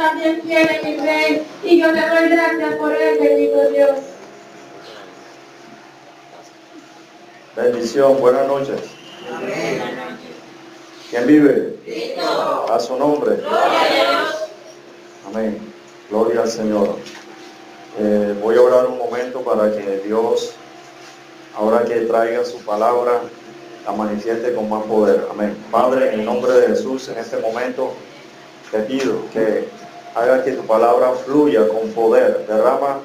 también tiene mi Rey, y yo le doy gracias por él, bendito Dios. Bendición, buenas noches. ¿Quién vive? A su nombre. Amén. Gloria al Señor. Voy a orar un momento para que Dios, ahora que traiga su palabra, la manifieste con más poder. Amén. Padre, en el nombre de Jesús, en este momento te pido que haga que tu palabra fluya con poder. Derrama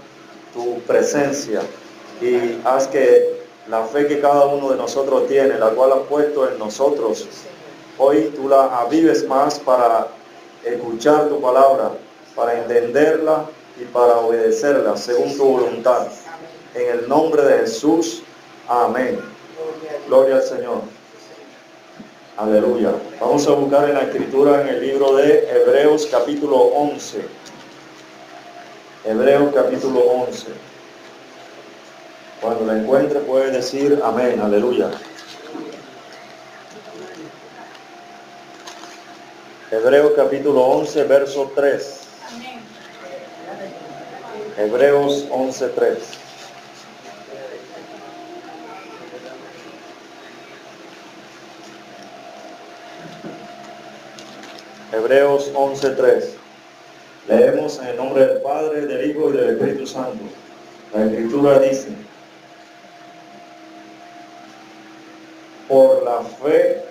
tu presencia y haz que la fe que cada uno de nosotros tiene, la cual has puesto en nosotros, hoy tú la avives más para escuchar tu palabra, para entenderla y para obedecerla según tu voluntad. En el nombre de Jesús, amén. Gloria al Señor. Aleluya. Vamos a buscar en la escritura en el libro de Hebreos capítulo 11. Hebreos capítulo 11. Cuando la encuentre puede decir amén. Aleluya. Hebreos capítulo 11, verso 3. Hebreos 11, 3. Hebreos 11, 3. Leemos en el nombre del Padre, del Hijo y del Espíritu Santo. La Escritura dice: por la fe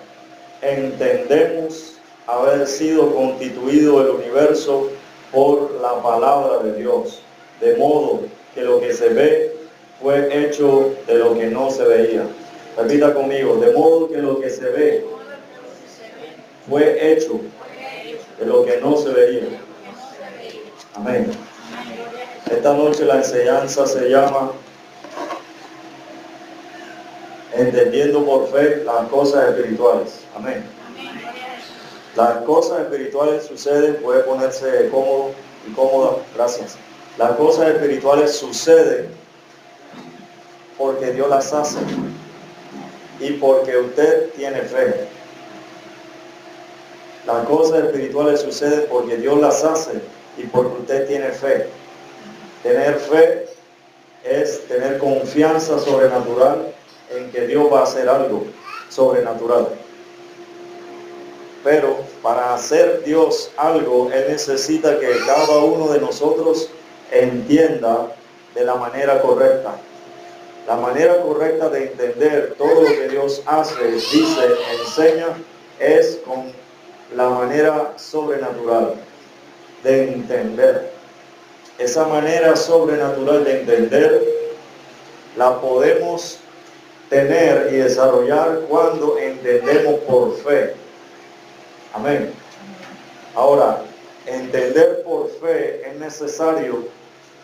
entendemos haber sido constituido el universo por la palabra de Dios, de modo que lo que se ve fue hecho de lo que no se veía. Repita conmigo: de modo que lo que se ve fue hecho de lo que no se veía. Amén. Esta noche la enseñanza se llama entendiendo por fe las cosas espirituales. Amén. Las cosas espirituales suceden, puede ponerse cómodo y cómoda, gracias. Las cosas espirituales suceden porque Dios las hace y porque usted tiene fe. Las cosas espirituales suceden porque Dios las hace y porque usted tiene fe. Tener fe es tener confianza sobrenatural en que Dios va a hacer algo sobrenatural. Pero para hacer Dios algo, Él necesita que cada uno de nosotros entienda de la manera correcta. La manera correcta de entender todo lo que Dios hace, dice, enseña, es con la manera sobrenatural de entender. Esa manera sobrenatural de entender la podemos tener y desarrollar cuando entendemos por fe. Amén. Ahora, entender por fe es necesario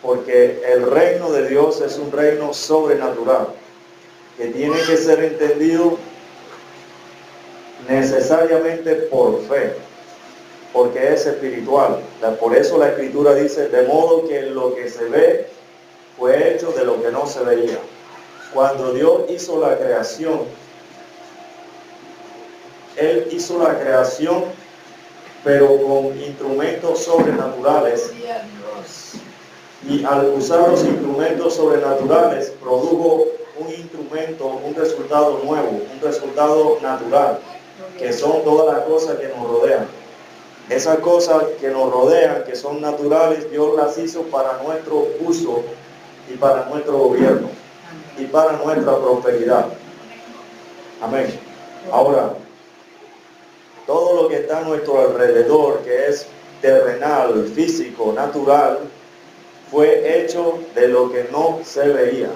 porque el reino de Dios es un reino sobrenatural que tiene que ser entendido necesariamente por fe, porque es espiritual. Por eso la Escritura dice: de modo que lo que se ve fue hecho de lo que no se veía. Cuando Dios hizo la creación, Él hizo la creación, pero con instrumentos sobrenaturales. Y al usar los instrumentos sobrenaturales, produjo un resultado nuevo, un resultado natural, que son todas las cosas que nos rodean. Esas cosas que nos rodean, que son naturales, Dios las hizo para nuestro uso y para nuestro gobierno y para nuestra prosperidad. Amén. Ahora, todo lo que está a nuestro alrededor, que es terrenal, físico, natural, fue hecho de lo que no se veía.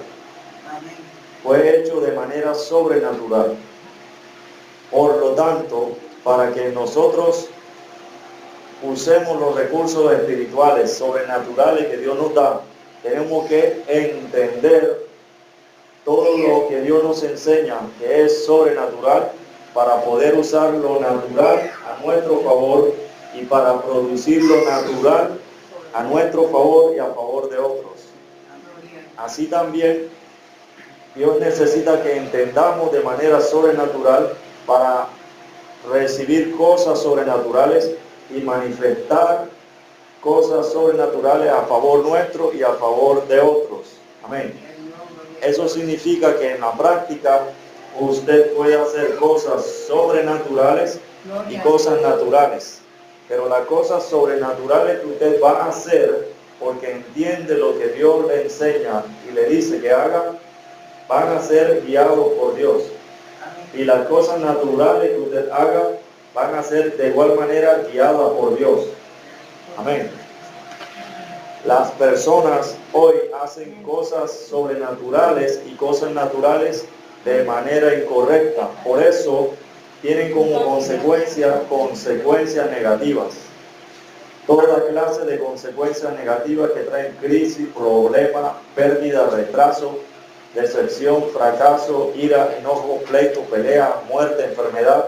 Fue hecho de manera sobrenatural. Por lo tanto, para que nosotros usemos los recursos espirituales, sobrenaturales que Dios nos da, tenemos que entender todo lo que Dios nos enseña, que es sobrenatural, para poder usar lo natural a nuestro favor y para producir lo natural a nuestro favor y a favor de otros. Así también, Dios necesita que entendamos de manera sobrenatural para recibir cosas sobrenaturales y manifestar cosas sobrenaturales a favor nuestro y a favor de otros. Amén. Eso significa que en la práctica usted puede hacer cosas sobrenaturales y cosas naturales. Pero las cosas sobrenaturales que usted va a hacer porque entiende lo que Dios le enseña y le dice que haga, van a ser guiados por Dios. Y las cosas naturales que usted haga van a ser de igual manera guiadas por Dios. Amén. Las personas hoy hacen cosas sobrenaturales y cosas naturales de manera incorrecta. Por eso tienen como consecuencias negativas. Toda clase de consecuencias negativas que traen crisis, problemas, pérdida, retraso, decepción, fracaso, ira, enojo, pleito, pelea, muerte, enfermedad.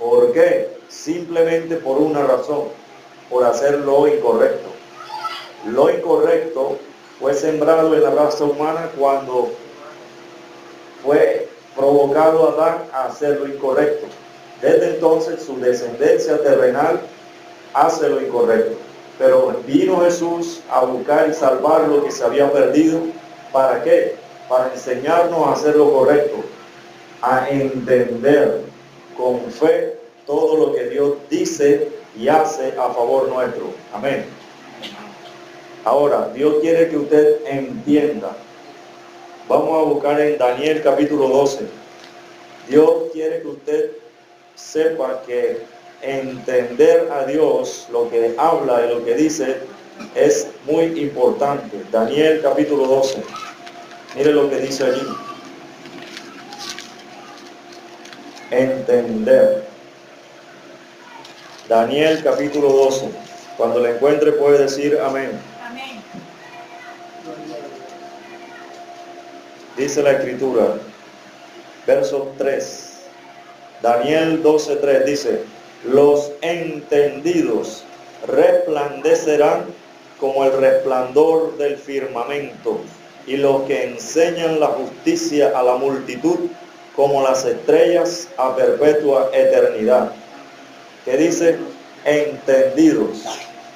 ¿Por qué? Simplemente por una razón, por hacer lo incorrecto. Lo incorrecto fue sembrado en la raza humana cuando fue provocado a Adán a hacer lo incorrecto. Desde entonces su descendencia terrenal hace lo incorrecto. Pero vino Jesús a buscar y salvar lo que se había perdido. ¿Para qué? Para enseñarnos a hacer lo correcto, a entender con fe todo lo que Dios dice y hace a favor nuestro. Amén. Ahora, Dios quiere que usted entienda. Vamos a buscar en Daniel capítulo 12. Dios quiere que usted sepa que entender a Dios, lo que habla y lo que dice, es muy importante. Daniel capítulo 12. Mire lo que dice allí. Entender. Daniel capítulo 12. Cuando lo encuentre puede decir amén. Amén. Dice la escritura, verso 3. Daniel 12:3 dice: los entendidos resplandecerán como el resplandor del firmamento, y los que enseñan la justicia a la multitud como las estrellas a perpetua eternidad. ¿Qué dice? Entendidos.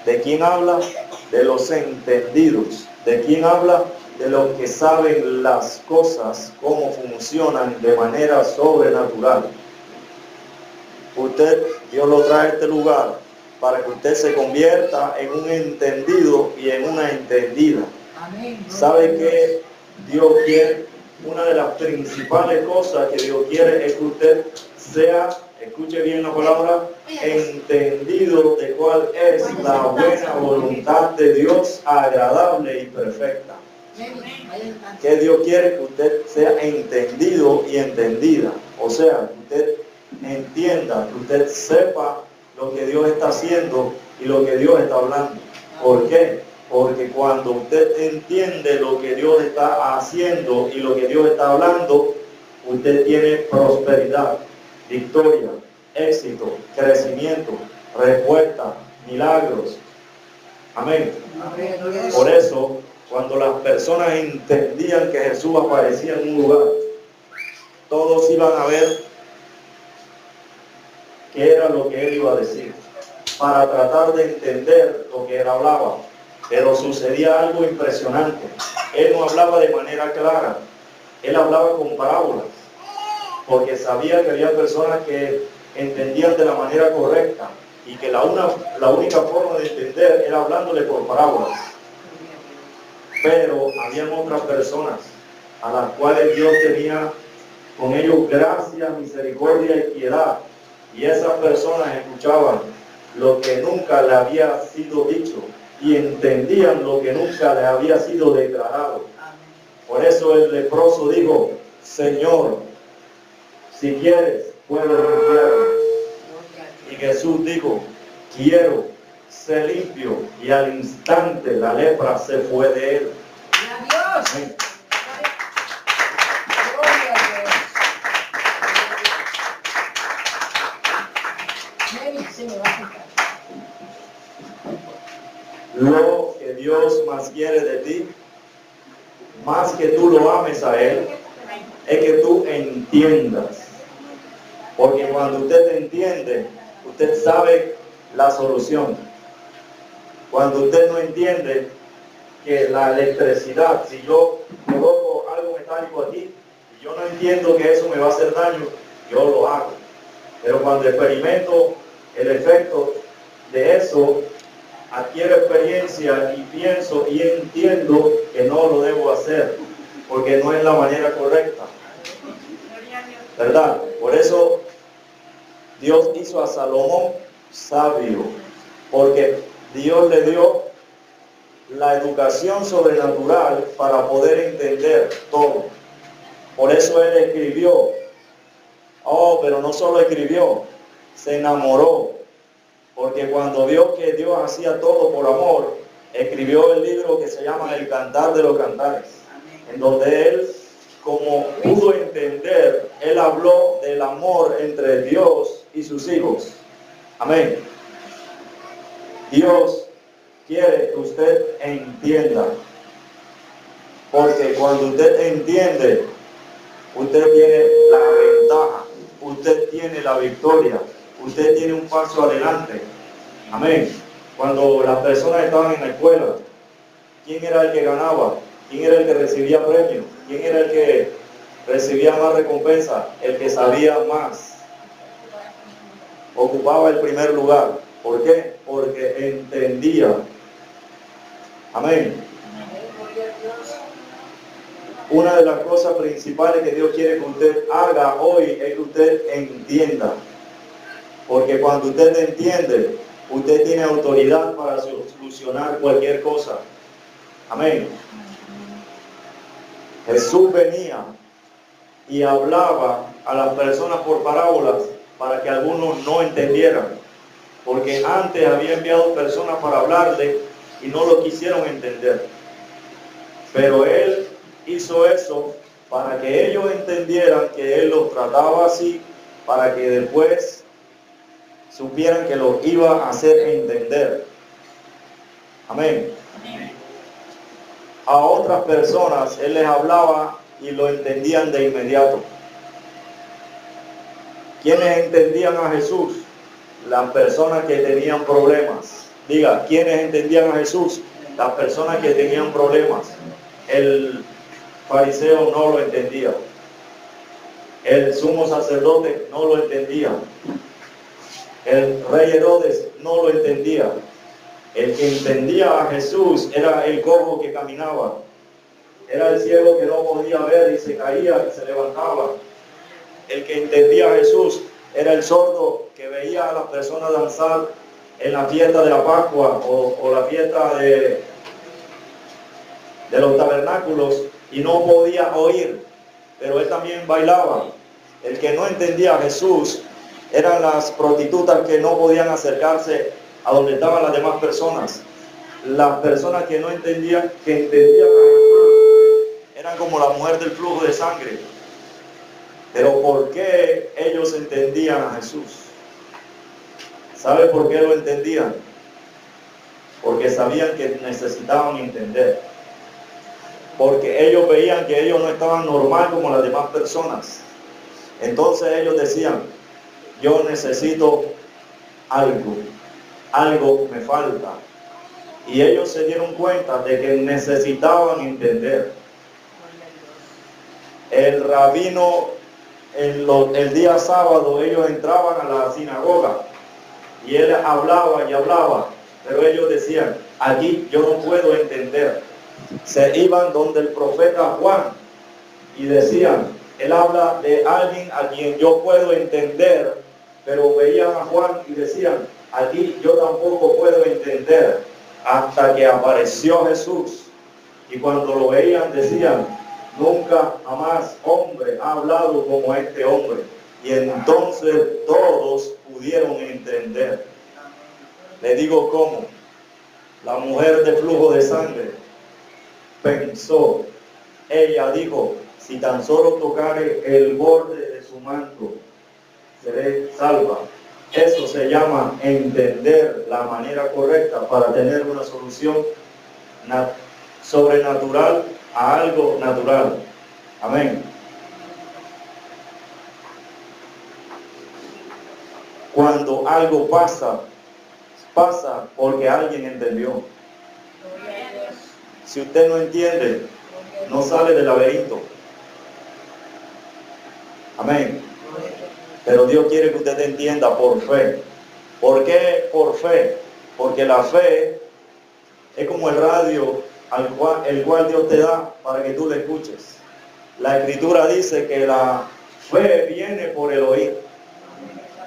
¿De quién habla? De los entendidos. ¿De quién habla? De los que saben las cosas, cómo funcionan de manera sobrenatural. Usted, Dios lo trae a este lugar para que usted se convierta en un entendido y en una entendida. Amén. ¿Sabe qué Dios quiere? Una de las principales cosas que Dios quiere es que usted sea, escuche bien la palabra, entendido de cuál es la buena voluntad de Dios, agradable y perfecta. Que Dios quiere que usted sea entendido y entendida. O sea, que usted entienda, que usted sepa lo que Dios está haciendo y lo que Dios está hablando. ¿Por qué? Porque cuando usted entiende lo que Dios está haciendo y lo que Dios está hablando, usted tiene prosperidad, victoria, éxito, crecimiento, respuesta, milagros. Amén. Por eso, cuando las personas entendían que Jesús aparecía en un lugar, todos iban a ver qué era lo que Él iba a decir, para tratar de entender lo que Él hablaba. Pero sucedía algo impresionante. Él no hablaba de manera clara, Él hablaba con parábolas, porque sabía que había personas que entendían de la manera correcta y que la única forma de entender era hablándole por parábolas. Pero habían otras personas a las cuales Dios tenía con ellos gracia, misericordia y piedad, y esas personas escuchaban lo que nunca le había sido dicho y entendían lo que nunca le había sido declarado. Por eso el leproso dijo: Señor, si quieres, puedo limpiarme. Y Jesús dijo: quiero, sé limpio. Y al instante la lepra se fue de él. Amén. Lo que Dios más quiere de ti, más que tú lo ames a Él, es que tú entiendas. Porque cuando usted entiende, usted sabe la solución. Cuando usted no entiende que la electricidad, si yo coloco algo metálico aquí y yo no entiendo que eso me va a hacer daño, yo lo hago. Pero cuando experimento el efecto de eso, adquiero experiencia y pienso y entiendo que no lo debo hacer, porque no es la manera correcta. ¿Verdad? Por eso Dios hizo a Salomón sabio, porque Dios le dio la educación sobrenatural para poder entender todo. Por eso él escribió. Pero no solo escribió, se enamoró, porque cuando vio que Dios hacía todo por amor, escribió el libro que se llama El Cantar de los Cantares, en donde él, como pudo entender, él habló del amor entre Dios y sus hijos. Amén. Dios quiere que usted entienda, porque cuando usted entiende, usted tiene la ventaja, usted tiene la victoria, usted tiene un paso adelante. Amén. Cuando las personas estaban en la escuela, ¿quién era el que ganaba? ¿Quién era el que recibía premios? ¿Quién era el que recibía más recompensa? El que sabía más. Ocupaba el primer lugar. ¿Por qué? Porque entendía. Amén. Una de las cosas principales que Dios quiere que usted haga hoy es que usted entienda. Porque cuando usted entiende, usted tiene autoridad para solucionar cualquier cosa. Amén. Jesús venía y hablaba a las personas por parábolas para que algunos no entendieran. Porque antes había enviado personas para hablarle y no lo quisieron entender. Pero Él hizo eso para que ellos entendieran que Él los trataba así, para que después supieran que los iba a hacer entender. Amén. A otras personas Él les hablaba y lo entendían de inmediato. ¿Quiénes entendían a Jesús? Las personas que tenían problemas. Diga, ¿quiénes entendían a Jesús? Las personas que tenían problemas. El fariseo no lo entendía. El sumo sacerdote no lo entendía. El rey Herodes no lo entendía. El que entendía a Jesús era el cojo que caminaba. Era el ciego que no podía ver y se caía y se levantaba. El que entendía a Jesús era el sordo que veía a las personas danzar en la fiesta de la Pascua o la fiesta de los tabernáculos y no podía oír, pero él también bailaba. El que no entendía a Jesús eran las prostitutas que no podían acercarse a donde estaban las demás personas. Las personas que no entendían, que entendían a Jesús, eran como la mujer del flujo de sangre. Pero ¿por qué ellos entendían a Jesús? ¿Sabe por qué lo entendían? Porque sabían que necesitaban entender. Porque ellos veían que ellos no estaban normal como las demás personas. Entonces ellos decían, yo necesito algo me falta. Y ellos se dieron cuenta de que necesitaban entender. El rabino, el día sábado, ellos entraban a la sinagoga y él hablaba y hablaba, pero ellos decían, aquí yo no puedo entender. Se iban donde el profeta Juan y decían, él habla de alguien a quien yo puedo entender, pero veían a Juan y decían, aquí yo tampoco puedo entender, hasta que apareció Jesús. Y cuando lo veían decían, nunca jamás hombre ha hablado como este hombre. Y entonces todos pudieron entender. Le digo cómo. La mujer de flujo de sangre pensó, ella dijo, si tan solo tocare el borde de su manto, seré salva. Eso se llama entender la manera correcta para tener una solución sobrenatural a algo natural. Amén. Cuando algo pasa, pasa porque alguien entendió. Si usted no entiende, no sale del laberinto. Amén. Pero Dios quiere que usted entienda por fe. ¿Por qué por fe? Porque la fe es como el radio el cual Dios te da para que tú le escuches. La Escritura dice que la fe viene por el oír.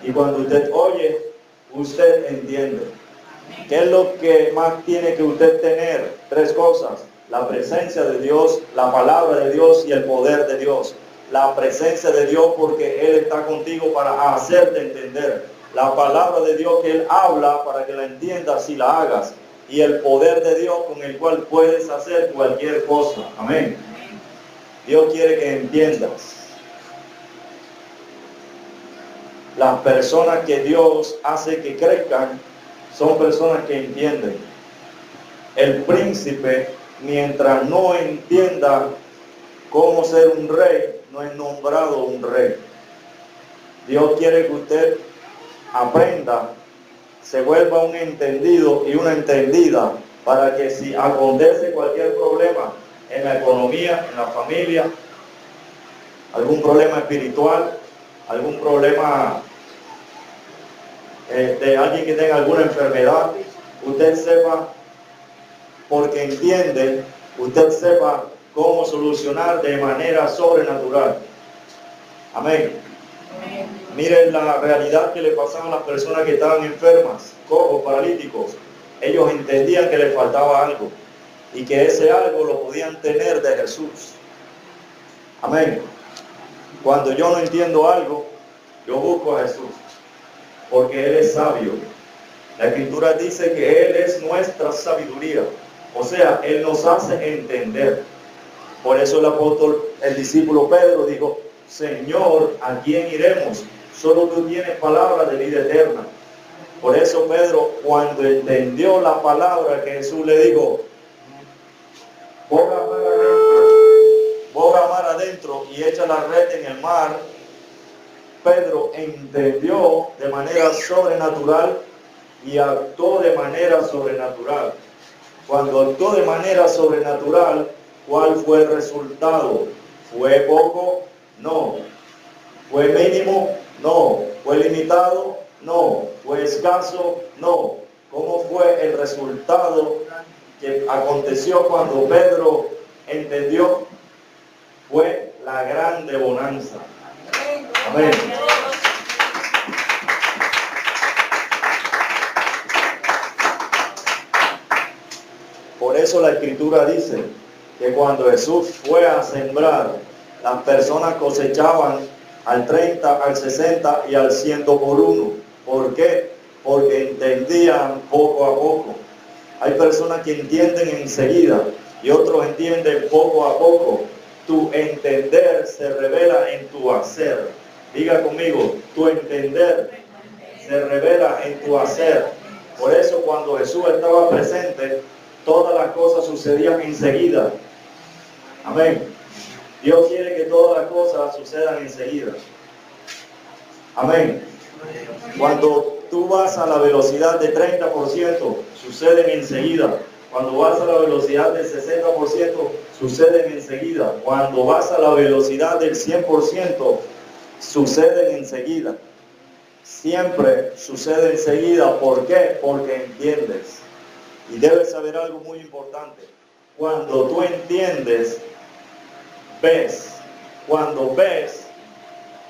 Y cuando usted oye, usted entiende. ¿Qué es lo que más tiene que usted tener? 3 cosas. La presencia de Dios, la palabra de Dios y el poder de Dios. La presencia de Dios porque Él está contigo para hacerte entender. La palabra de Dios que Él habla para que la entiendas y la hagas. Y el poder de Dios con el cual puedes hacer cualquier cosa. Amén. Dios quiere que entiendas. Las personas que Dios hace que crezcan son personas que entienden. El príncipe, mientras no entienda cómo ser un rey, no es nombrado un rey. Dios quiere que usted aprenda, se vuelva un entendido y una entendida, para que si acontece cualquier problema en la economía, en la familia, algún problema espiritual, algún problema de alguien que tenga alguna enfermedad, usted sepa, porque entiende, usted sepa cómo solucionar de manera sobrenatural. Amén. Miren la realidad que le pasaba a las personas que estaban enfermas, cojos, paralíticos. Ellos entendían que les faltaba algo y que ese algo lo podían tener de Jesús. Amén. Cuando yo no entiendo algo, yo busco a Jesús, porque Él es sabio. La Escritura dice que Él es nuestra sabiduría. O sea, Él nos hace entender. Por eso el apóstol, el discípulo Pedro dijo: Señor, ¿a quién iremos? Solo tú tienes palabra de vida eterna. Por eso Pedro, cuando entendió la palabra que Jesús le dijo, boga mar adentro y echa la red en el mar, Pedro entendió de manera sobrenatural y actuó de manera sobrenatural. Cuando actuó de manera sobrenatural, ¿cuál fue el resultado? ¿Fue poco? No. ¿Fue mínimo? No. ¿Fue limitado? No. ¿Fue escaso? No. ¿Cómo fue el resultado que aconteció cuando Pedro entendió? Fue la grande bonanza. Amén. Por eso la Escritura dice que cuando Jesús fue a sembrar, las personas cosechaban al 30, al 60 y al 100 por uno. ¿Por qué? Porque entendían poco a poco. Hay personas que entienden enseguida y otros entienden poco a poco. Tu entender se revela en tu hacer. Diga conmigo, tu entender se revela en tu hacer. Por eso cuando Jesús estaba presente, todas las cosas sucedían enseguida. Amén. Dios quiere que todas las cosas sucedan enseguida. Amén. Cuando tú vas a la velocidad de 30%, suceden enseguida. Cuando vas a la velocidad del 60%, suceden enseguida. Cuando vas a la velocidad del 100%, suceden enseguida. Siempre sucede enseguida. ¿Por qué? Porque entiendes. Y debes saber algo muy importante. Cuando tú entiendes, ves. Cuando ves,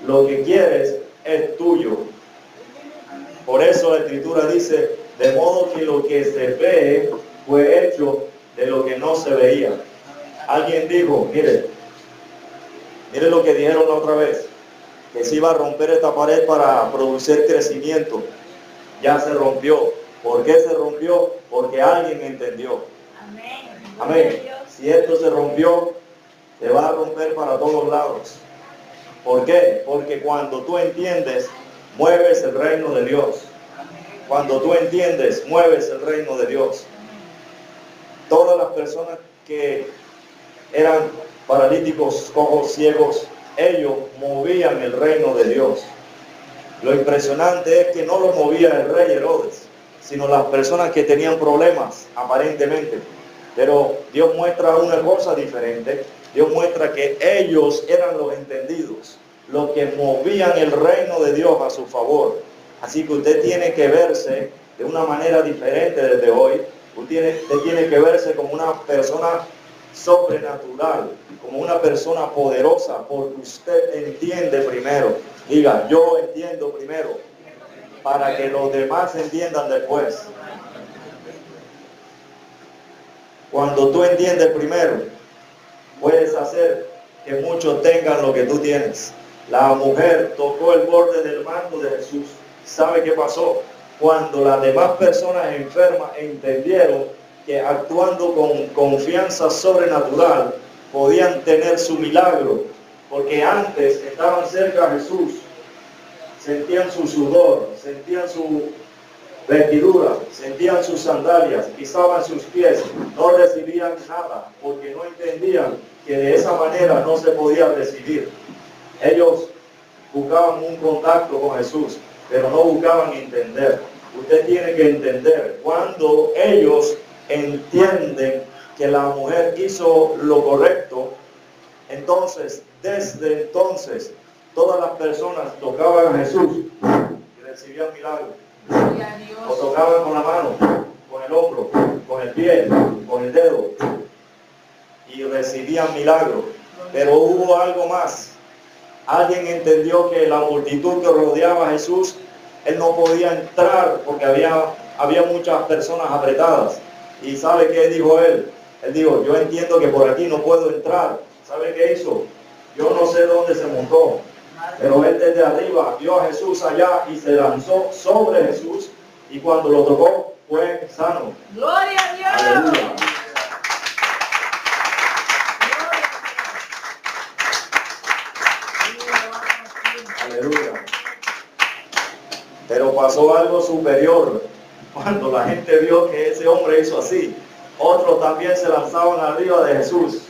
lo que quieres es tuyo. Por eso la Escritura dice, de modo que lo que se ve fue hecho de lo que no se veía. Alguien dijo, mire lo que dijeron la otra vez, que se iba a romper esta pared para producir crecimiento. Ya se rompió. ¿Por qué se rompió? Porque alguien entendió. Amén. Si esto se rompió, se va a romper para todos lados. ¿Por qué? Porque cuando tú entiendes, mueves el reino de Dios. Cuando tú entiendes, mueves el reino de Dios. Todas las personas que eran paralíticos, cojos, ciegos, ellos movían el reino de Dios. Lo impresionante es que no lo movía el rey Herodes, sino las personas que tenían problemas, aparentemente. Pero Dios muestra una cosa diferente. Dios muestra que ellos eran los entendidos, los que movían el reino de Dios a su favor. Así que usted tiene que verse de una manera diferente desde hoy. Usted tiene que verse como una persona sobrenatural, como una persona poderosa, porque usted entiende primero. Diga, yo entiendo primero, para que los demás entiendan después. Cuando tú entiendes primero, puedes hacer que muchos tengan lo que tú tienes. La mujer tocó el borde del manto de Jesús. ¿Sabe qué pasó? Cuando las demás personas enfermas entendieron que actuando con confianza sobrenatural podían tener su milagro, porque antes estaban cerca de Jesús, sentían su sudor, sentían su vestidura, sentían sus sandalias, pisaban sus pies, no recibían nada, porque no entendían que de esa manera no se podía recibir. Ellos buscaban un contacto con Jesús, pero no buscaban entender. Usted tiene que entender, cuando ellos entienden que la mujer hizo lo correcto, entonces, desde entonces, todas las personas tocaban a Jesús y recibían milagros. O tocaban con la mano, con el hombro, con el pie, con el dedo, y recibían milagros. Pero hubo algo más. Alguien entendió que la multitud que rodeaba a Jesús, él no podía entrar porque había muchas personas apretadas. ¿Y sabe qué dijo él? Él dijo, yo entiendo que por aquí no puedo entrar. ¿Sabe qué hizo? Yo no sé dónde se montó, pero él desde arriba vio a Jesús allá y se lanzó sobre Jesús, y cuando lo tocó fue sano. ¡Gloria a Dios! Aleluya. Aleluya. Pero pasó algo superior. Cuando la gente vio que ese hombre hizo así, otros también se lanzaban arriba de Jesús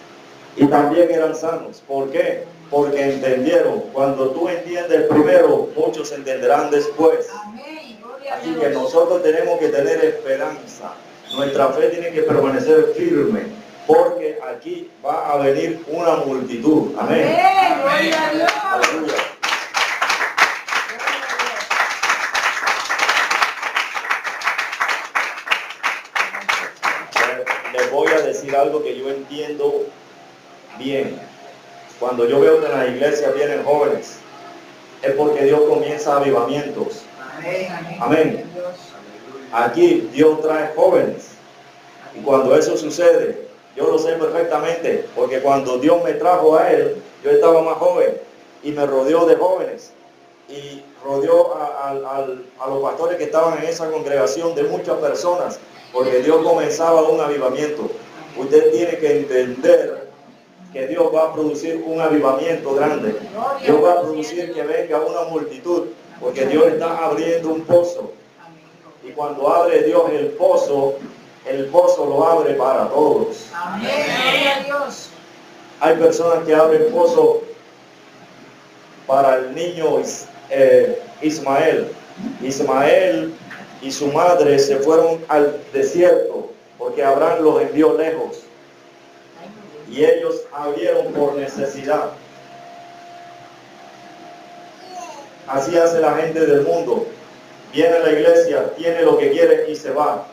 y también eran sanos. ¿Por qué? Porque entendieron. Cuando tú entiendes primero, muchos entenderán después. Así que nosotros tenemos que tener esperanza. Nuestra fe tiene que permanecer firme, porque aquí va a venir una multitud. Amén. ¡Gloria a Dios! Aleluya. Les voy a decir algo que yo entiendo bien. Cuando yo veo que en la iglesia vienen jóvenes, es porque Dios comienza avivamientos. Amén. Aquí Dios trae jóvenes. Y cuando eso sucede, yo lo sé perfectamente, porque cuando Dios me trajo a él, yo estaba más joven y me rodeó de jóvenes. Y rodeó a los pastores que estaban en esa congregación de muchas personas, porque Dios comenzaba un avivamiento. Usted tiene que entender que Dios va a producir un avivamiento grande. Dios va a producir que venga una multitud, porque Dios está abriendo un pozo. Y cuando abre Dios el pozo lo abre para todos. Amén. Gloria a Dios. Hay personas que abren pozo para el niño Ismael. Ismael y su madre se fueron al desierto porque Abraham los envió lejos. Y ellos abrieron por necesidad. Así hace la gente del mundo. Viene a la iglesia, tiene lo que quiere y se va.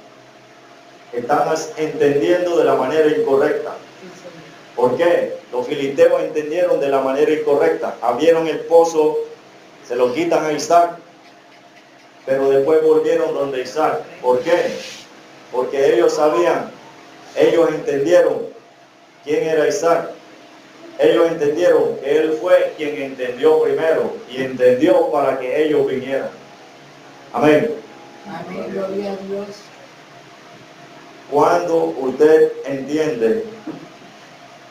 Estamos entendiendo de la manera incorrecta. ¿Por qué? Los filisteos entendieron de la manera incorrecta. Abrieron el pozo, se lo quitan a Isaac, pero después volvieron donde Isaac. ¿Por qué? Porque ellos sabían, ellos entendieron quién era Isaac. Ellos entendieron que él fue quien entendió primero y entendió para que ellos vinieran. Amén. Amén. Gloria a Dios. Cuando usted entiende,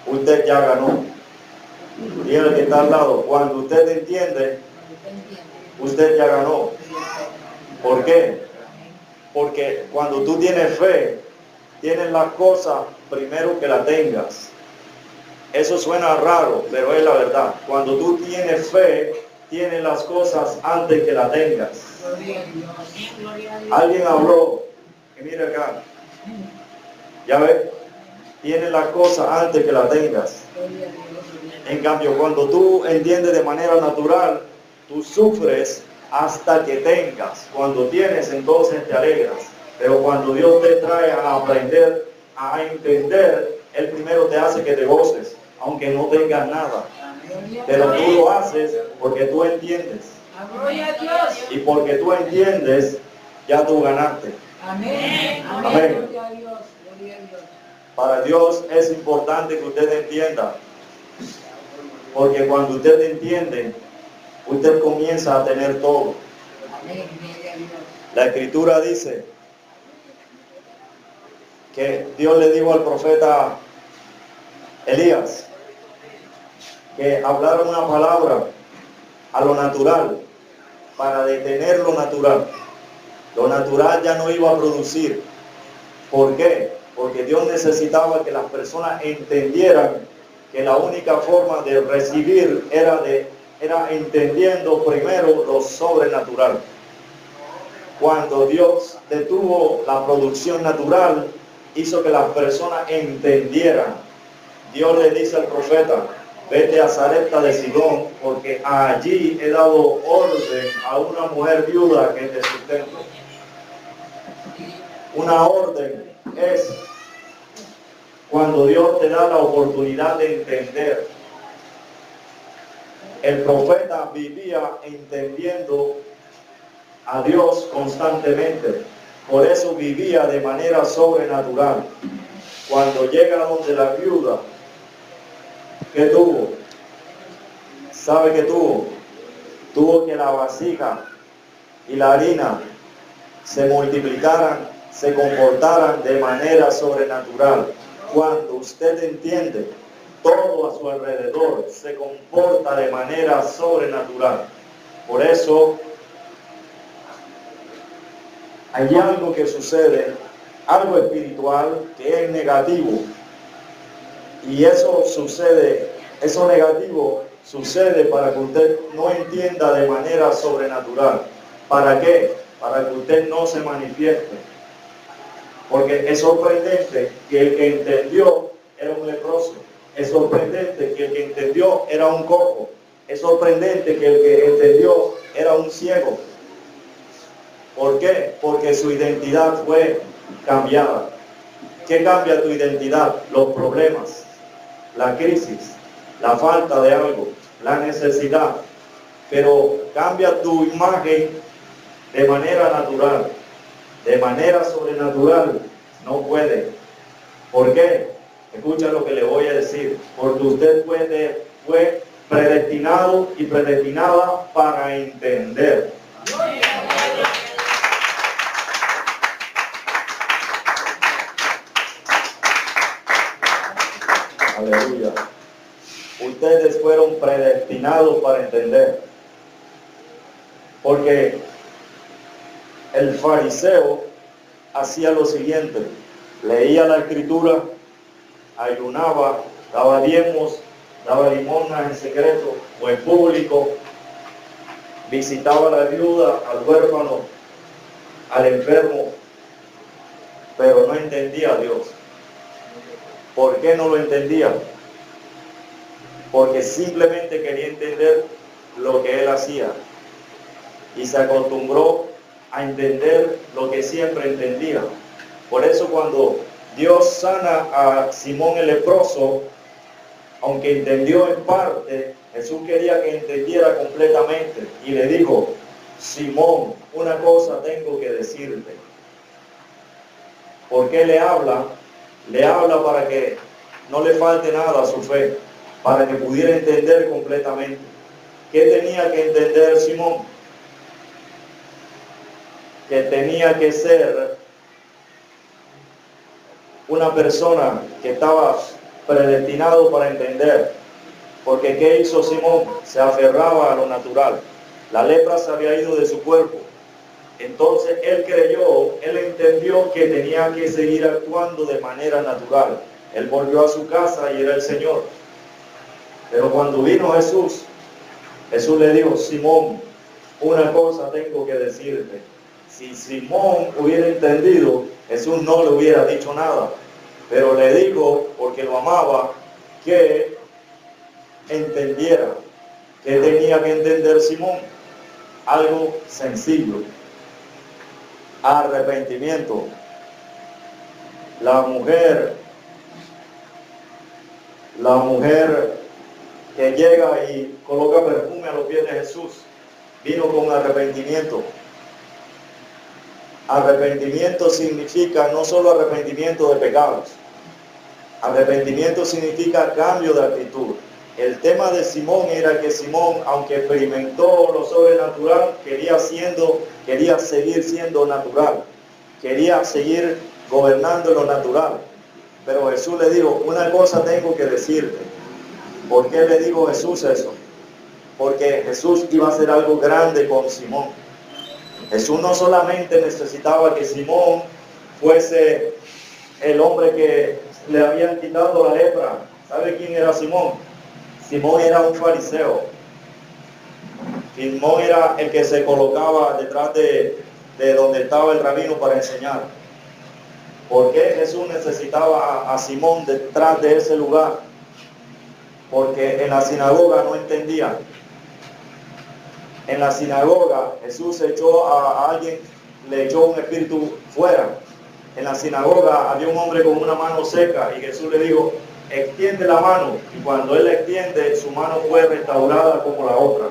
usted ya ganó. Dígale que está al lado. Cuando usted entiende, usted ya ganó. ¿Por qué? Porque cuando tú tienes fe, tienes las cosas primero que las tengas. Eso suena raro, pero es la verdad. Cuando tú tienes fe, tiene las cosas antes que las tengas. Gloria a Dios. Gloria a Dios. Alguien habló, que mire acá, ya ves, tiene las cosas antes que las tengas. Gloria a Dios. Gloria a Dios. En cambio, cuando tú entiendes de manera natural, tú sufres hasta que tengas. Cuando tienes, entonces te alegras. Pero cuando Dios te trae a aprender, a entender, Él primero te hace que te goces, aunque no tengas nada. Pero tú lo haces porque tú entiendes. Gloria a Dios. Y porque tú entiendes, ya tú ganaste. Amén. Amén. Gloria a Dios. Gloria a Dios. Para Dios es importante que usted entienda. Porque cuando usted entiende, usted comienza a tener todo. Amén. Gloria a Dios. La Escritura dice que Dios le dijo al profeta Elías que hablara una palabra a lo natural para detener lo natural. Lo natural ya no iba a producir. ¿Por qué? Porque Dios necesitaba que las personas entendieran que la única forma de recibir era entendiendo primero lo sobrenatural. Cuando Dios detuvo la producción natural, hizo que las personas entendieran. Dios le dice al profeta: vete a Sarepta de Sidón, porque allí he dado orden a una mujer viuda que te sustente. Una orden es cuando Dios te da la oportunidad de entender. El profeta vivía entendiendo a Dios constantemente. Por eso vivía de manera sobrenatural. Cuando llega donde la viuda, ¿qué tuvo? ¿Sabe qué tuvo? Tuvo que la vasija y la harina se multiplicaran, se comportaran de manera sobrenatural. Cuando usted entiende, todo a su alrededor se comporta de manera sobrenatural. Por eso hay algo que sucede, algo espiritual que es negativo. Y eso sucede, eso negativo sucede para que usted no entienda de manera sobrenatural. ¿Para qué? Para que usted no se manifieste. Porque es sorprendente que el que entendió era un leproso. Es sorprendente que el que entendió era un cojo. Es sorprendente que el que entendió era un ciego. ¿Por qué? Porque su identidad fue cambiada. ¿Qué cambia tu identidad? Los problemas, la crisis, la falta de algo, la necesidad. Pero cambia tu imagen de manera natural. De manera sobrenatural no puede. ¿Por qué? Escucha lo que le voy a decir. Porque usted fue predestinado y predestinada para entender. Aleluya. Ustedes fueron predestinados para entender. Porque el fariseo hacía lo siguiente: leía la escritura, ayunaba, daba diezmos, daba limosnas en secreto o en público, visitaba a la viuda, al huérfano, al enfermo, pero no entendía a Dios. ¿Por qué no lo entendía? Porque simplemente quería entender lo que él hacía y se acostumbró a entender lo que siempre entendía. Por eso cuando Dios sana a Simón el leproso, aunque entendió en parte, Jesús quería que entendiera completamente y le dijo: Simón, una cosa tengo que decirte. ¿Por qué le habla? Le habla para que no le falte nada a su fe, para que pudiera entender completamente. ¿Qué tenía que entender Simón? Que tenía que ser una persona que estaba predestinado para entender. Porque ¿qué hizo Simón? Se aferraba a lo natural. La lepra se había ido de su cuerpo. Entonces él creyó, él entendió que tenía que seguir actuando de manera natural. Él volvió a su casa y era el Señor. Pero cuando vino Jesús, Jesús le dijo, Simón, una cosa tengo que decirte. Si Simón hubiera entendido, Jesús no le hubiera dicho nada. Pero le dijo, porque lo amaba, que entendiera. ¿Qué tenía que entender Simón? Algo sencillo. Arrepentimiento. La mujer que llega y coloca perfume a los pies de Jesús, vino con arrepentimiento. Arrepentimiento significa no solo arrepentimiento de pecados. Arrepentimiento significa cambio de actitud. El tema de Simón era que Simón, aunque experimentó lo sobrenatural, quería seguir siendo natural. Quería seguir gobernando lo natural. Pero Jesús le dijo, una cosa tengo que decirte. ¿Por qué le dijo Jesús eso? Porque Jesús iba a hacer algo grande con Simón. Jesús no solamente necesitaba que Simón fuese el hombre que le habían quitado la lepra. ¿Sabe quién era Simón? Simón era un fariseo. Simón era el que se colocaba detrás de donde estaba el rabino para enseñar. ¿Por qué Jesús necesitaba a Simón detrás de ese lugar? Porque en la sinagoga no entendían. En la sinagoga Jesús echó a alguien, le echó un espíritu fuera. En la sinagoga había un hombre con una mano seca y Jesús le dijo, extiende la mano. Y cuando él la extiende, su mano fue restaurada como la otra.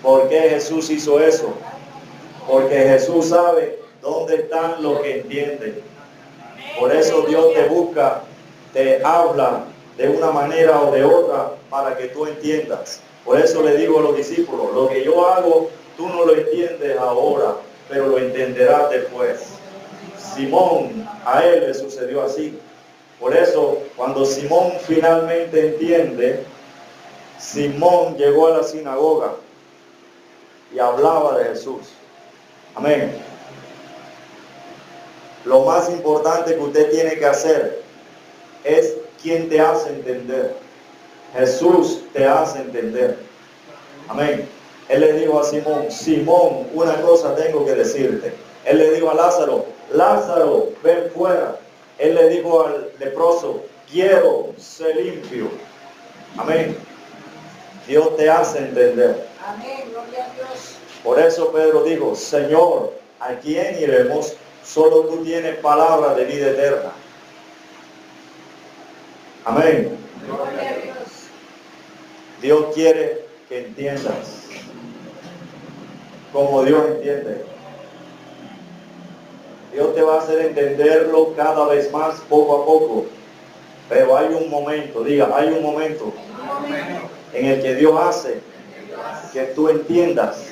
¿Por qué Jesús hizo eso? Porque Jesús sabe dónde están los que entienden. Por eso Dios te busca, te habla de una manera o de otra para que tú entiendas. Por eso le digo a los discípulos, lo que yo hago, tú no lo entiendes ahora, pero lo entenderás después. Simón, a él le sucedió así. Por eso, cuando Simón finalmente entiende, Simón llegó a la sinagoga y hablaba de Jesús. Amén. Lo más importante que usted tiene que hacer es quien te hace entender. Jesús te hace entender. Amén. Él le dijo a Simón, Simón, una cosa tengo que decirte. Él le dijo a Lázaro, Lázaro, ven fuera. Él le dijo al leproso, quiero ser limpio. Amén. Dios te hace entender. Amén, gloria a Dios. Por eso Pedro dijo, Señor, ¿a quién iremos? Solo tú tienes palabra de vida eterna. Amén. Gloria a Dios. Dios quiere que entiendas como Dios entiende. Dios te va a hacer entenderlo cada vez más, poco a poco. Pero hay un momento, diga, hay un momento en el que Dios hace que tú entiendas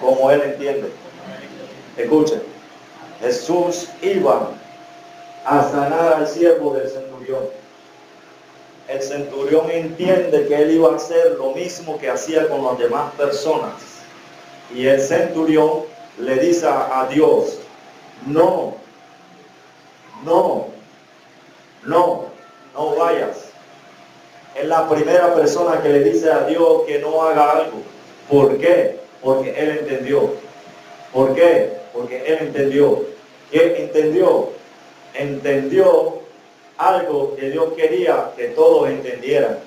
como Él entiende. Escuchen, Jesús iba a sanar al siervo del centurión. El centurión entiende que él iba a hacer lo mismo que hacía con las demás personas. Y el centurión le dice a Dios, no vayas. Es la primera persona que le dice a Dios que no haga algo. ¿Por qué? Porque él entendió. ¿Por qué? Porque él entendió. ¿Qué entendió? Entendió algo que Dios quería que todos entendieran.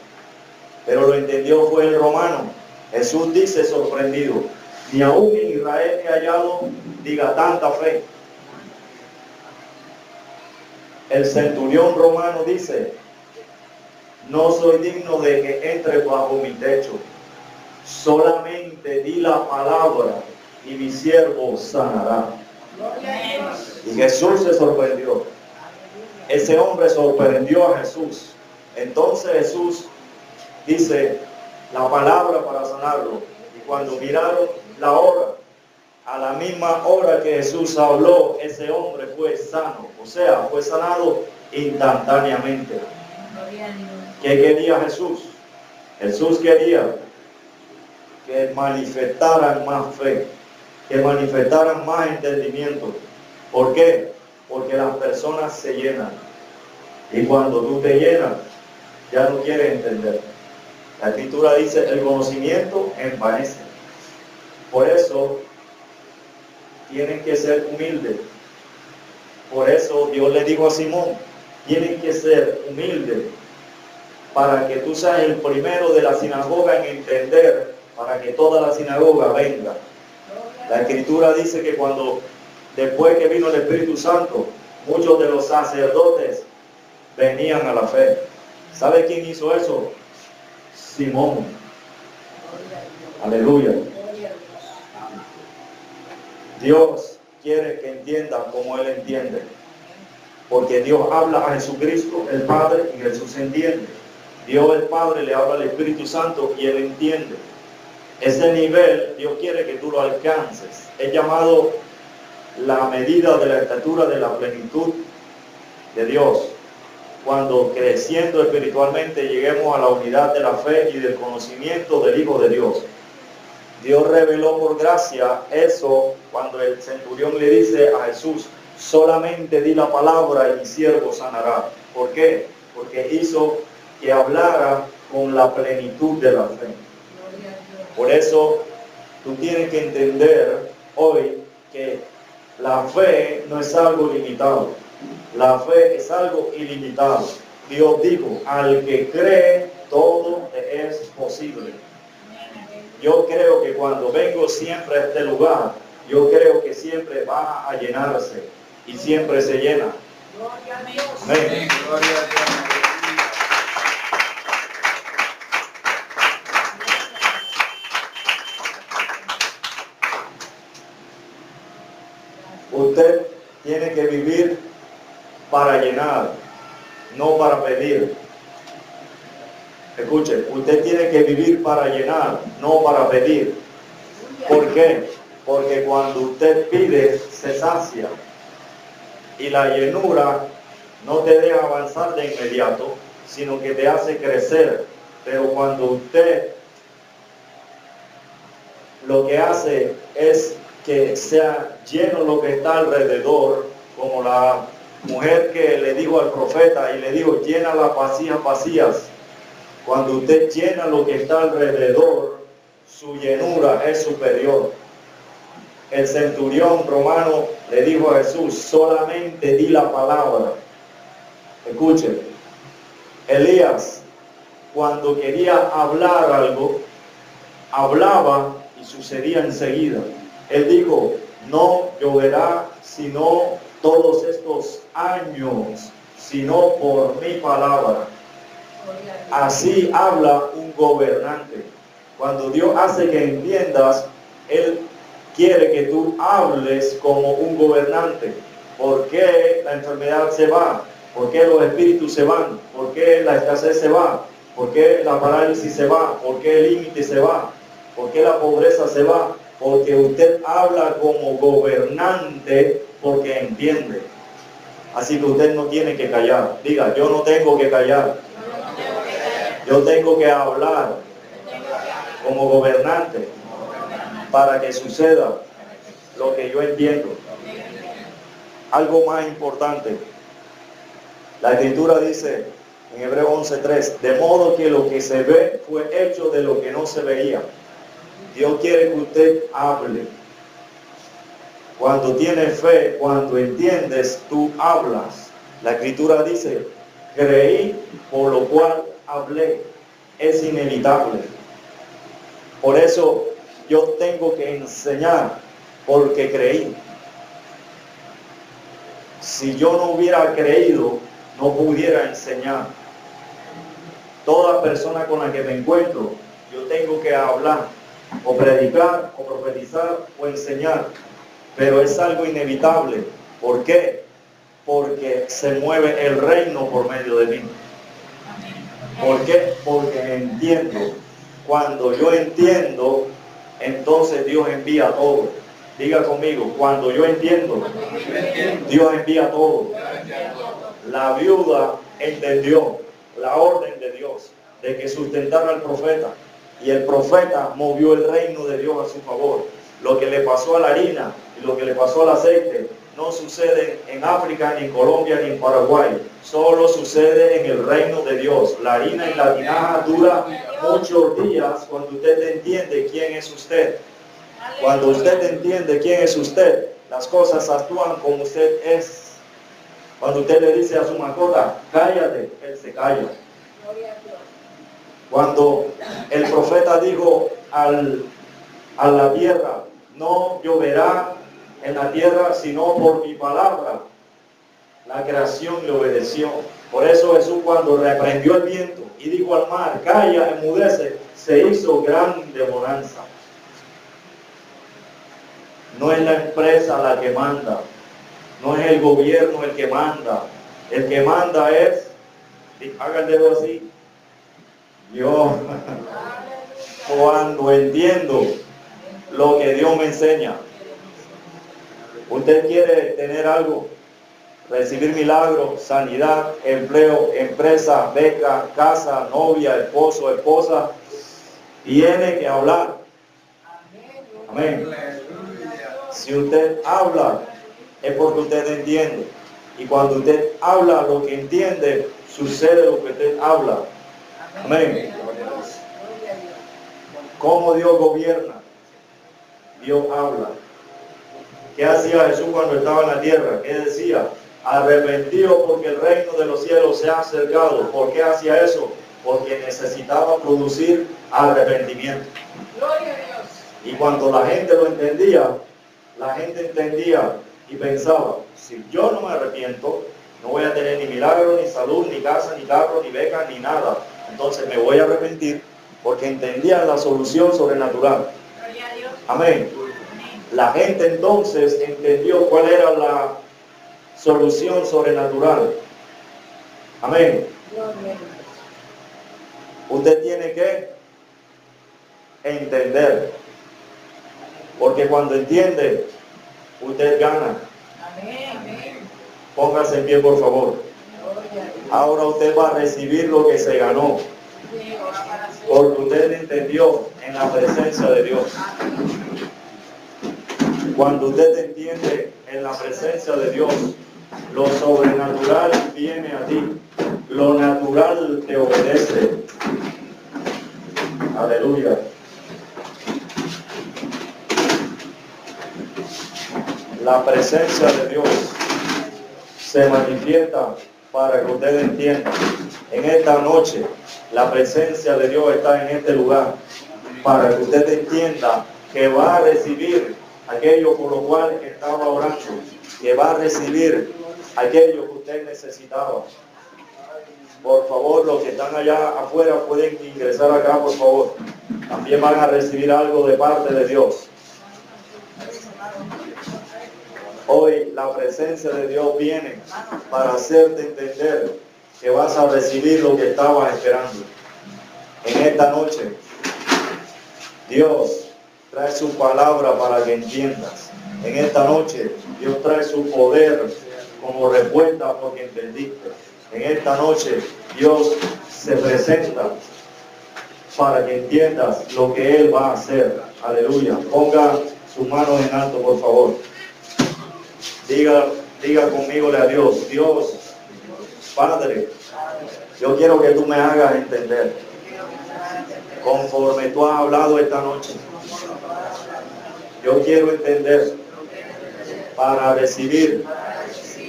Pero lo entendió fue el romano. Jesús dice sorprendido, ni aún en Israel he hallado, diga, tanta fe. El centurión romano dice, no soy digno de que entre bajo mi techo. Solamente di la palabra y mi siervo sanará. Gloria a Dios. Y Jesús se sorprendió. Ese hombre sorprendió a Jesús. Entonces Jesús dice la palabra para sanarlo. Y cuando miraron la hora, a la misma hora que Jesús habló, ese hombre fue sano. O sea, fue sanado instantáneamente. Gloria a Dios. ¿Qué quería Jesús? Jesús quería que manifestaran más fe, que manifestaran más entendimiento. ¿Por qué? Porque las personas se llenan. Y cuando tú te llenas, ya no quieres entender. La Escritura dice, el conocimiento envanece. Por eso, tienen que ser humildes. Por eso Dios le dijo a Simón, tienen que ser humildes para que tú seas el primero de la sinagoga en entender, para que toda la sinagoga venga. La Escritura dice que después que vino el Espíritu Santo, muchos de los sacerdotes venían a la fe. ¿Sabe quién hizo eso? Simón. Aleluya. Dios quiere que entiendan como Él entiende. Porque Dios habla a Jesucristo, el Padre, y Jesús entiende. Dios el Padre le habla al Espíritu Santo y Él entiende. Ese nivel Dios quiere que tú lo alcances. Es llamado la medida de la estatura de la plenitud de Dios. Cuando creciendo espiritualmente lleguemos a la unidad de la fe y del conocimiento del Hijo de Dios. Dios reveló por gracia eso cuando el centurión le dice a Jesús, solamente di la palabra y mi siervo sanará. ¿Por qué? Porque hizo que hablara con la plenitud de la fe. Por eso tú tienes que entender hoy que la fe no es algo limitado. La fe es algo ilimitado. Dios dijo, al que cree, todo es posible. Yo creo que cuando vengo siempre a este lugar, yo creo que siempre va a llenarse y siempre se llena. Gloria a Dios. Amén. Gloria a Dios. Usted tiene que vivir para llenar, no para pedir. Escuche, usted tiene que vivir para llenar, no para pedir. ¿Por qué? Porque cuando usted pide, se sacia. Y la llenura no te deja avanzar de inmediato, sino que te hace crecer. Pero cuando usted lo que hace es que sea lleno lo que está alrededor, como la mujer que le dijo al profeta y le dijo, llena las vasijas vacías. Cuando usted llena lo que está alrededor, su llenura es superior. El centurión romano le dijo a Jesús, solamente di la palabra. Escuchen, Elías, cuando quería hablar algo, hablaba y sucedía enseguida. Él dijo, no lloverá sino todos estos años, sino por mi palabra. Así habla un gobernante. Cuando Dios hace que entiendas, Él quiere que tú hables como un gobernante. ¿Por qué la enfermedad se va? ¿Por qué los espíritus se van? ¿Por qué la escasez se va? ¿Por qué la parálisis se va? ¿Por qué el límite se va? ¿Por qué la pobreza se va? Porque usted habla como gobernante porque entiende. Así que usted no tiene que callar. Diga, yo no tengo que callar. Yo tengo que hablar como gobernante para que suceda lo que yo entiendo. Algo más importante. La Escritura dice en Hebreos 11:3, de modo que lo que se ve fue hecho de lo que no se veía. Dios quiere que usted hable. Cuando tienes fe, cuando entiendes, tú hablas. La Escritura dice, creí, por lo cual hablé. Es inevitable. Por eso yo tengo que enseñar, porque creí. Si yo no hubiera creído, no pudiera enseñar. Toda persona con la que me encuentro, yo tengo que hablar, o predicar, o profetizar, o enseñar. Pero es algo inevitable. ¿Por qué? Porque se mueve el reino por medio de mí. ¿Por qué? Porque entiendo. Cuando yo entiendo, entonces Dios envía todo. Diga conmigo, cuando yo entiendo, Dios envía todo. La viuda entendió la orden de Dios de que sustentara al profeta, y el profeta movió el reino de Dios a su favor. Lo que le pasó a la harina y lo que le pasó al aceite no suceden en África, ni en Colombia, ni en Paraguay. Solo sucede en el reino de Dios. La harina y la tinaja dura muchos días cuando usted entiende quién es usted. Cuando usted entiende quién es usted, las cosas actúan como usted es. Cuando usted le dice a su mascota, cállate, él se calla. Cuando el profeta dijo a la tierra, no lloverá en la tierra sino por mi palabra, la creación le obedeció. Por eso Jesús, cuando reprendió el viento y dijo al mar, calla, enmudece, se hizo grande bonanza. No es la empresa la que manda, no es el gobierno el que manda. El que manda es, haga el dedo así, yo. Cuando entiendo lo que Dios me enseña. Usted quiere tener algo, recibir milagros, sanidad, empleo, empresa, beca, casa, novia, esposo, esposa, tiene que hablar. Amén. Si usted habla, es porque usted entiende. Y cuando usted habla lo que entiende, sucede lo que usted habla. Amén. ¿Cómo Dios gobierna? Dios habla. ¿Qué hacía Jesús cuando estaba en la tierra? ¿Qué decía? Arrepentido porque el reino de los cielos se ha acercado. ¿Por qué hacía eso? Porque necesitaba producir arrepentimiento. Gloria a Dios. Y cuando la gente lo entendía, la gente entendía y pensaba, si yo no me arrepiento, no voy a tener ni milagro, ni salud, ni casa, ni carro, ni beca, ni nada. Entonces me voy a arrepentir porque entendían la solución sobrenatural. Gloria a Dios. Amén. La gente entonces entendió cuál era la solución sobrenatural. Amén. Gloria a Dios. Usted tiene que entender. Porque cuando entiende, usted gana. Amén. Amén. Póngase en pie, por favor. Gloria a Dios. Ahora usted va a recibir lo que se ganó. Sí, ahora para siempre. Porque usted entendió en la presencia de Dios. Cuando usted entiende en la presencia de Dios, lo sobrenatural viene a ti. Lo natural te obedece. Aleluya. La presencia de Dios se manifiesta para que usted entienda. En esta noche, la presencia de Dios está en este lugar para que usted entienda que va a recibir aquello por lo cual estaba orando, que va a recibir aquello que usted necesitaba. Por favor, los que están allá afuera pueden ingresar acá, por favor. También van a recibir algo de parte de Dios. Hoy la presencia de Dios viene para hacerte entender que vas a recibir lo que estabas esperando. En esta noche, Dios trae su palabra para que entiendas. En esta noche, Dios trae su poder como respuesta porque entendiste. En esta noche, Dios se presenta para que entiendas lo que Él va a hacer. Aleluya. Ponga sus manos en alto, por favor. Diga conmigo a Dios, Dios, Padre, yo quiero que tú me hagas entender, conforme tú has hablado esta noche. Yo quiero entender para recibir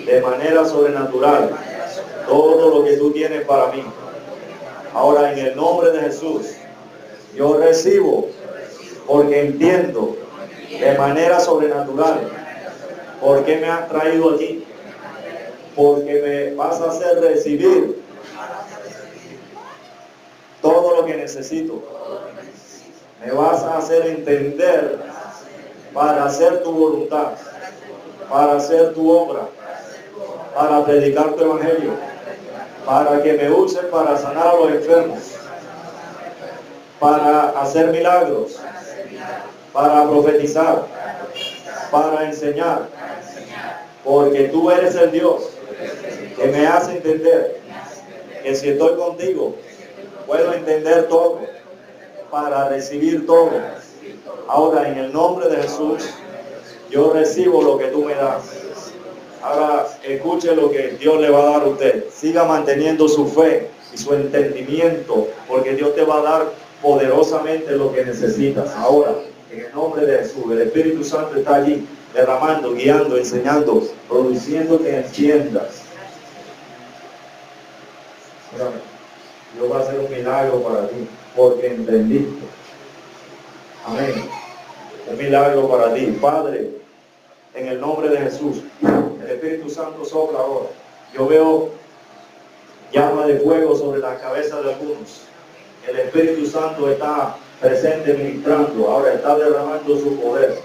de manera sobrenatural todo lo que tú tienes para mí. Ahora, en el nombre de Jesús, yo recibo porque entiendo de manera sobrenatural por qué me has traído aquí. Porque me vas a hacer recibir todo lo que necesito. Me vas a hacer entender para hacer tu voluntad, para hacer tu obra, para predicar tu evangelio, para que me uses para sanar a los enfermos, para hacer milagros, para profetizar, para enseñar, porque tú eres el Dios que me hace entender que si estoy contigo puedo entender todo para recibir todo. Ahora, en el nombre de Jesús, yo recibo lo que tú me das. Ahora escuche lo que Dios le va a dar a usted. Siga manteniendo su fe y su entendimiento, porque Dios te va a dar poderosamente lo que necesitas. Ahora, en el nombre de Jesús, el Espíritu Santo está allí, derramando, guiando, enseñando, produciendo que entiendas. Mírame, Dios va a hacer un milagro para ti, porque entendiste. Amén. Un milagro para ti, Padre, en el nombre de Jesús. El Espíritu Santo sopla ahora. Yo veo llama de fuego sobre la cabeza de algunos. El Espíritu Santo está presente ministrando. Ahora está derramando su poder.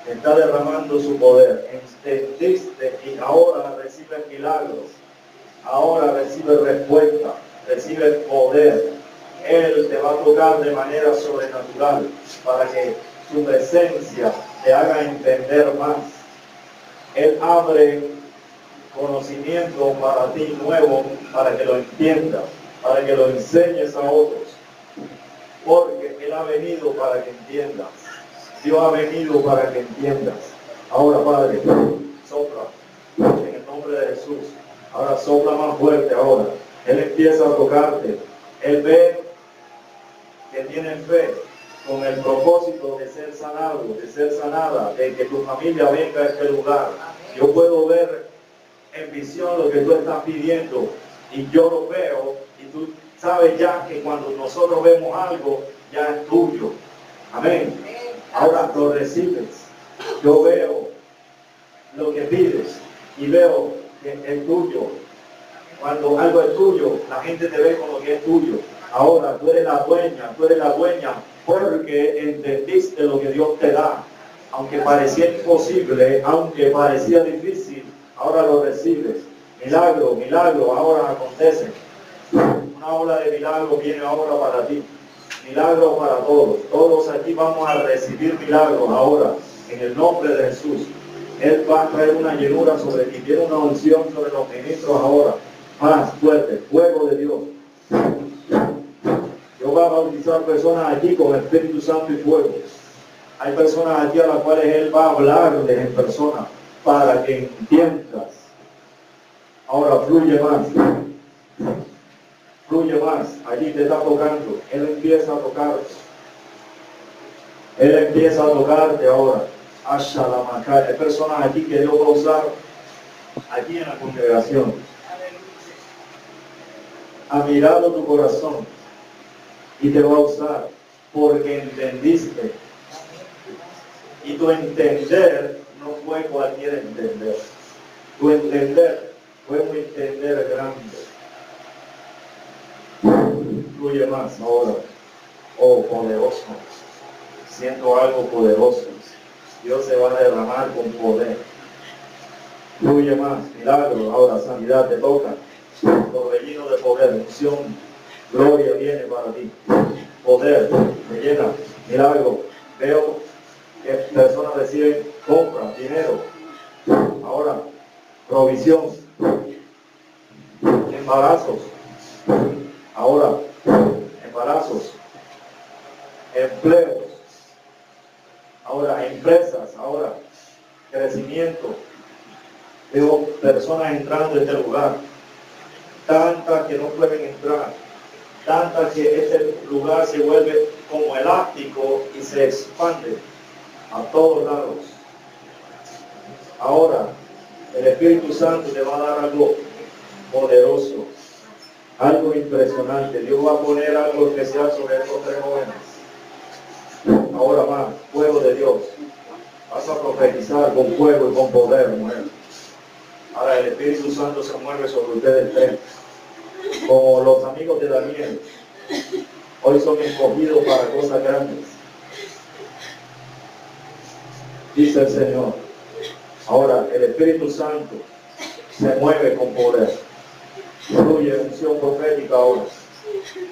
Está derramando su poder. Entendiste y ahora recibe milagros. Ahora recibe respuesta. Recibe poder. Él te va a tocar de manera sobrenatural para que su presencia te haga entender más. Él abre conocimiento para ti nuevo, para que lo entiendas, para que lo enseñes a otros. Porque Él ha venido para que entiendas. Dios ha venido para que entiendas. Ahora, Padre, sopla en el nombre de Jesús. Ahora sopla más fuerte ahora. Él empieza a tocarte. Él ve que tienes fe con el propósito de ser sanado, de ser sanada, de que tu familia venga a este lugar. Yo puedo ver en visión lo que tú estás pidiendo y yo lo veo y tú sabes ya que cuando nosotros vemos algo ya es tuyo. Amén. Ahora lo recibes. Yo veo lo que pides y veo que es tuyo. Cuando algo es tuyo, la gente te ve como que es tuyo. Ahora tú eres la dueña porque entendiste lo que Dios te da. Aunque parecía imposible, aunque parecía difícil, ahora lo recibes. Milagro, milagro, ahora acontece. Una ola de milagro viene ahora para ti. Milagro para todos. Todos aquí vamos a recibir milagros ahora, en el nombre de Jesús. Él va a traer una llenura sobre ti. Tiene una unción sobre los ministros ahora. Más fuerte, fuego de Dios. Dios va a bautizar personas aquí con Espíritu Santo y fuego. Hay personas aquí a las cuales Él va a hablarles en persona para que entiendas. Ahora fluye más. Fluye más. Allí te está tocando. Él empieza a tocarte. Él empieza a tocarte ahora. Asha la Macaya. Hay personas aquí que Dios va a usar aquí en la congregación. Ha mirado tu corazón y te va a usar porque entendiste. Y tu entender no fue cualquier entender. Tu entender fue un entender grande. Fluye más ahora. Oh, poderoso. Siento algo poderoso. Dios se va a derramar con poder. Fluye más. Milagro. Ahora sanidad te toca. Torbellino de poder. Unción. Gloria viene para ti. Poder. Me llena. Milagro. Veo que personas reciben compra, dinero. Ahora, provisión. Embarazos. Ahora, embarazos. Empleos. Ahora, empresas. Ahora, crecimiento. Veo personas entrando en este lugar. Tantas que no pueden entrar. Tantas que este lugar se vuelve como elástico y se expande a todos lados. Ahora, el Espíritu Santo te va a dar algo poderoso, algo impresionante. Dios va a poner algo especial sobre estos tres jóvenes. Ahora más, fuego de Dios. Vas a profetizar con fuego y con poder, mujer. Ahora el Espíritu Santo se mueve sobre ustedes tres. Como los amigos de Daniel. Hoy son escogidos para cosas grandes. Dice el Señor. Ahora el Espíritu Santo se mueve con poder. Fluye unción profética ahora.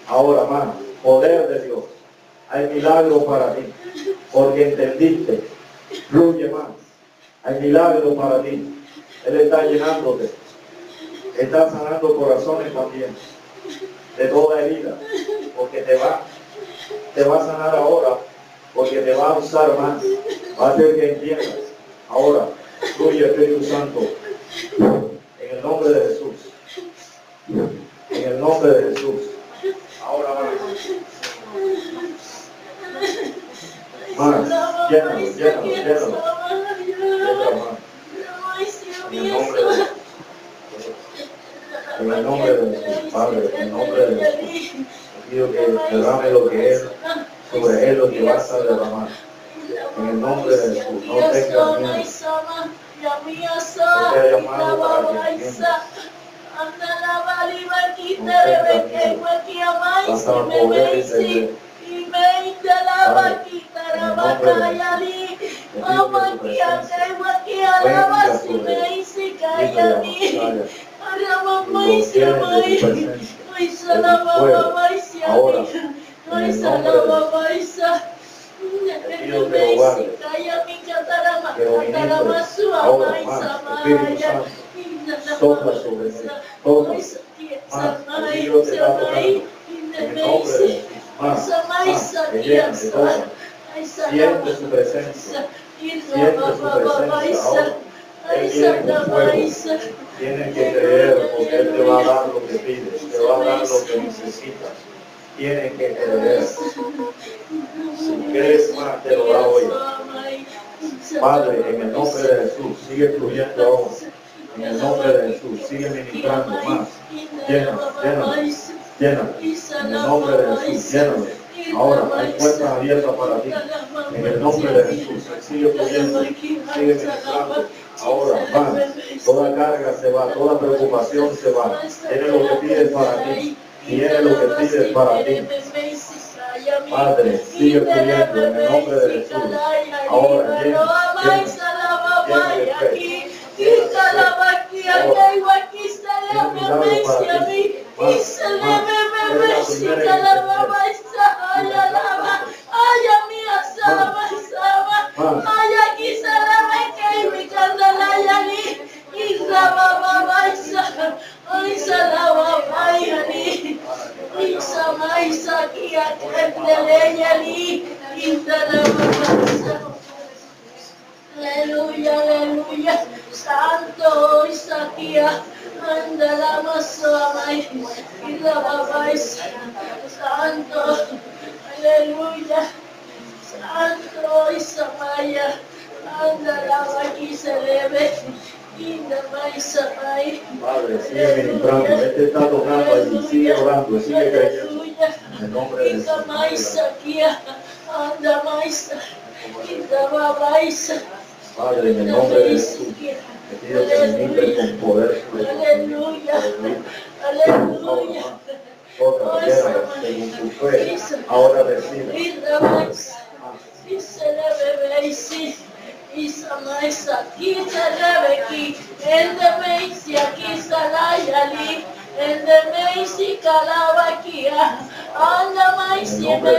Ahora más, poder de Dios. Hay milagros para ti. Porque entendiste. Fluye más. Hay milagros para ti. Él está llenándote. Está sanando corazones también. De toda herida. Porque te va a sanar ahora. Porque te va a usar más. Va a hacer que entiendas. Ahora, Fluye Espíritu Santo. En el nombre de Jesús. En el nombre de Jesús. Ahora más. Más. Llénalo, llénalo, llénalo. Llénalo más. En el nombre de Jesús. En el nombre de Jesús, Padre, en el nombre de Jesús. Pido que derrame lo que es sobre él, lo que vas a derramar. En el nombre de Jesús, no tengas miedo. No te ha llamado para que entiendas. Hasta poder entender. Ahora, en el nombre de Jesús, te pido que lo guardes, que lo ministres. Ahora más, Espíritu Santo, sopla sobre mí, toca más, el Dios te está tocando. En el nombre de Jesús, más, que llena, que toca. Siente su presencia, siente su presencia. Ahora, Él viene con fuego. Tienes que creer porque Él te va a dar lo que pides, te va a dar lo que necesitas. Tienes que creer. Si quieres más, te lo da hoy. Padre, en el nombre de Jesús, sigue fluyendo ahora. En el nombre de Jesús, sigue ministrando más. Llénalo, llénalo, llénalo. En el nombre de Jesús, llénalo. Ahora hay puertas abiertas para ti. En el nombre de Jesús, sigue fluyendo, sigue ministrando. Ahora, más. Toda carga se va, toda preocupación se va. Tiene lo que pides para ti. Tiene lo que pides para ti. Padre, sigue fluyendo en el nombre de Jesús. Ahora, llena de fe. Aleluya, aleluya, santo Isaquía, anda la masama y la babáis, santo, aleluya, santo Isamaya, anda la vaqui se debe, y la maisamay. Padre, sigue ministrando, Él te está tocando allí, sigue orando, sigue creyendo. En el nombre de Jesús. Anda maisa, y la babáis. Padre, en el nombre de Jesús, te pido que ministres con poder sobre tu Aleluya, aleluya. Toca, llénalo, según tu fe, ahora recibe. Y se le bebe y sí, y samais aquí se le ve aquí, el de meisi aquí salayali, el de meisi calabaquia, anda maisi el de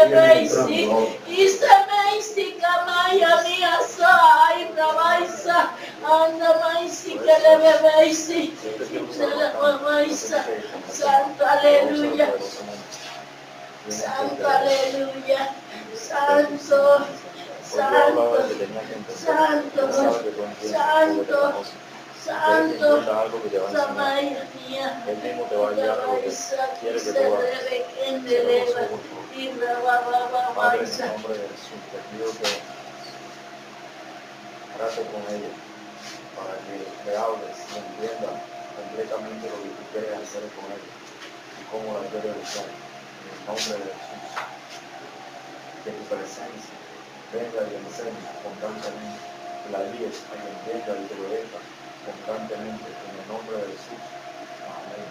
bebe y sí, y se meisi camaya mía sa, y rabaisa, anda maisi que le bebe y sí, y se le babaisa, santo aleluya. Santo, aleluya, santo, santo, santo, santo, santo, Samaya mía, se debe quien le eleva, y Padre, en el nombre de Jesús, te pido que trates con ellos para que le hables y entiendan completamente lo que tú quieres hacer con ellos y cómo la quieres usar. En el nombre de Jesús, que tu presencia venga y enseñe constantemente, que la guíes a que entienda y te lo deja constantemente. En el nombre de Jesús. Amén.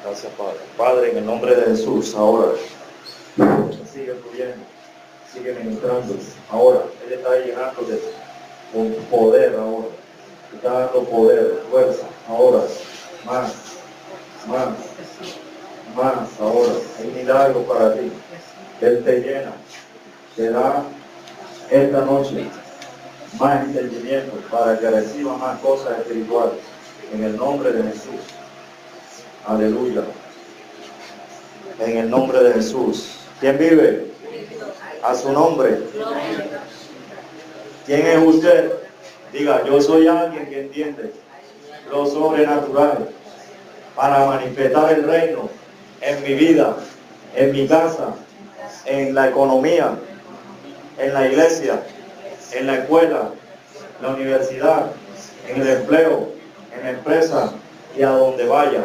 Gracias, Padre. Padre, en el nombre de Jesús, ahora sigue fluyendo, sigue ministrando. Ahora, Él está llenándote con poder ahora. Te está dando poder, fuerza. Ahora, más, más, más. Ahora, hay milagros para ti. Él te llena. Te da esta noche más entendimiento para que reciba más cosas espirituales. En el nombre de Jesús. Aleluya. En el nombre de Jesús. ¿Quién vive? A su nombre. ¿Quién es usted? Diga, yo soy alguien que entiende lo sobrenatural para manifestar el reino en mi vida, en mi casa, en la economía, en la iglesia, en la escuela, en la universidad, en el empleo, en la empresa y a donde vaya,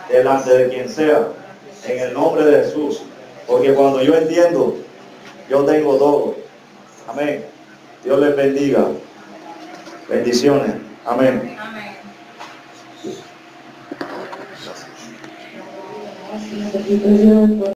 delante de quien sea, en el nombre de Jesús. Porque cuando yo entiendo, yo tengo todo. Amén. Dios les bendiga. Bendiciones. Amén. Amén.